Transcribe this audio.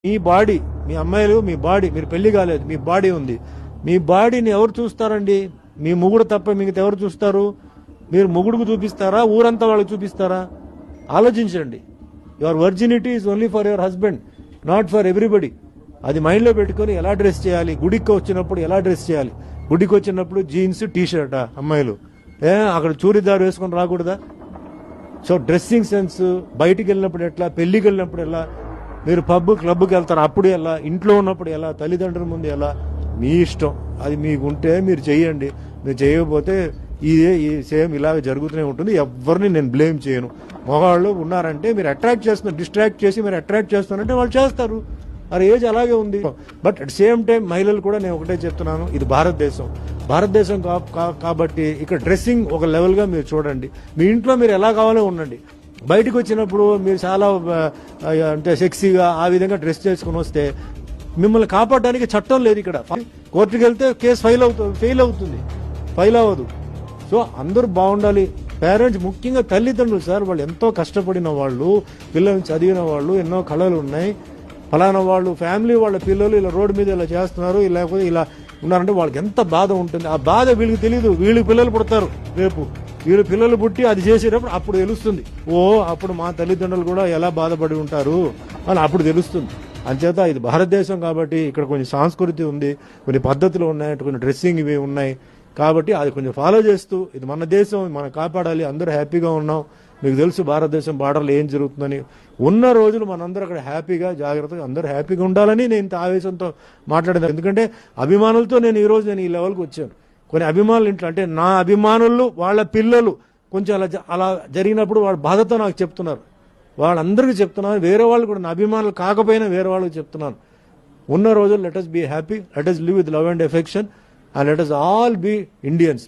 మీ body, మీ అమ్మాయిలు, మీ body, మీరు పెళ్లి కాలేదు, మీ బాడీ ఉంది. మీ బాడీని ఎవరు చూస్తారండి? మీ మొగుడు తప్ప మిగతా ఎవరు చూస్తారు? మీరు మొగుడుకు చూపిస్తారా, ఊరంతా వాళ్ళకి చూపిస్తారా? ఆలోచించండి. Your virginity is only for your husband, not for everybody. అది మైండ్లో పెట్టుకొని ఎలా డ్రెస్ చేయాలి, గుడికి వచ్చినప్పుడు ఎలా డ్రెస్ చేయాలి, గుడికి వచ్చినప్పుడు జీన్స్ టీ-షర్టా అమ్మాయిలు, అక్కడ చూరిదారు వేసుకొని రాకూడదా? సో డ్రెస్సింగ్ సెన్స్, బయటికి వెళ్ళినప్పుడు ఎట్లా, పెళ్లికి వెళ్ళినప్పుడు ఎలా, మీరు పబ్ క్లబ్కి వెళ్తారు అప్పుడు ఎలా, ఇంట్లో ఉన్నప్పుడు ఎలా, తల్లిదండ్రుల ముందు ఎలా, మీ ఇష్టం. అది మీకు ఉంటే మీరు చెయ్యండి, మీరు చేయకపోతే ఇదే సేమ్ ఇలాగ జరుగుతూనే ఉంటుంది. ఎవరిని నేను బ్లేమ్ చేయను. మగవాళ్ళు ఉన్నారంటే మీరు అట్రాక్ట్ చేస్తున్నారు, డిస్ట్రాక్ట్ చేసి మీరు అట్రాక్ట్ చేస్తున్నారంటే వాళ్ళు చేస్తారు. మరి ఏజ్ అలాగే ఉంది. బట్ అట్ సేమ్ టైం మహిళలు కూడా నేను ఒకటే చెప్తున్నాను, ఇది భారతదేశం కాబట్టి ఇక్కడ డ్రెస్సింగ్ ఒక లెవెల్గా మీరు చూడండి. మీ ఇంట్లో మీరు ఎలా కావాలో ఉండండి. బయటకు వచ్చినప్పుడు మీరు చాలా అంటే సెక్సీగా ఆ విధంగా డ్రెస్ చేసుకుని వస్తే మిమ్మల్ని కాపాడడానికి చట్టం లేదు. ఇక్కడ కోర్టుకు వెళ్తే కేసు ఫెయిల్ అవ్వదు. సో అందరూ బాగుండాలి. పేరెంట్స్, ముఖ్యంగా తల్లిదండ్రులు సార్, వాళ్ళు ఎంతో కష్టపడిన వాళ్ళు, పిల్లల్ని చదివిన వాళ్ళు, ఎన్నో కళలు ఉన్నాయి. ఫలానా వాళ్ళు ఫ్యామిలీ వాళ్ళ పిల్లలు ఇలా రోడ్డు మీద ఇలా చేస్తున్నారు, లేకపోతే ఇలా ఉన్నారంటే వాళ్ళకి ఎంత బాధ ఉంటుంది. ఆ బాధ వీళ్ళకి తెలియదు. వీళ్ళకి పిల్లలు పుడతారు, రేపు వీళ్ళు పిల్లలు పుట్టి అది చేసేటప్పుడు అప్పుడు తెలుస్తుంది. అప్పుడు మా తల్లిదండ్రులు కూడా ఎలా బాధపడి ఉంటారు అని అప్పుడు తెలుస్తుంది. అంచేత ఇది భారతదేశం కాబట్టి ఇక్కడ కొంచెం సంస్కృతి ఉంది, కొన్ని పద్ధతులు ఉన్నాయి, కొన్ని డ్రెస్సింగ్ ఇవి ఉన్నాయి. కాబట్టి అది కొంచెం ఫాలో చేస్తూ, ఇది మన దేశం, మనం కాపాడాలి, అందరూ హ్యాపీగా ఉన్నాం. మీకు తెలుసు భారతదేశం బార్డర్లో ఏం జరుగుతుందని. ఉన్న రోజులు మనందరూ అక్కడ హ్యాపీగా, జాగ్రత్తగా అందరూ హ్యాపీగా ఉండాలని నేను ఇంత ఆవేశంతో మాట్లాడేది. ఎందుకంటే అభిమానులతో నేను ఈ లెవెల్కి వచ్చాను. కొన్ని అభిమానులు ఇంట్లో, అంటే నా అభిమానులు వాళ్ళ పిల్లలు కొంచెం అలా జరిగినప్పుడు వాళ్ళ బాధతో నాకు చెప్తున్నారు. వాళ్ళందరికీ చెప్తున్నాను, వేరే వాళ్ళు కూడా, నా అభిమానులు కాకపోయినా వేరే వాళ్ళకి చెప్తున్నాను. ఉన్న రోజులు let us be happy, let us live with love and affection, and let us all be Indians.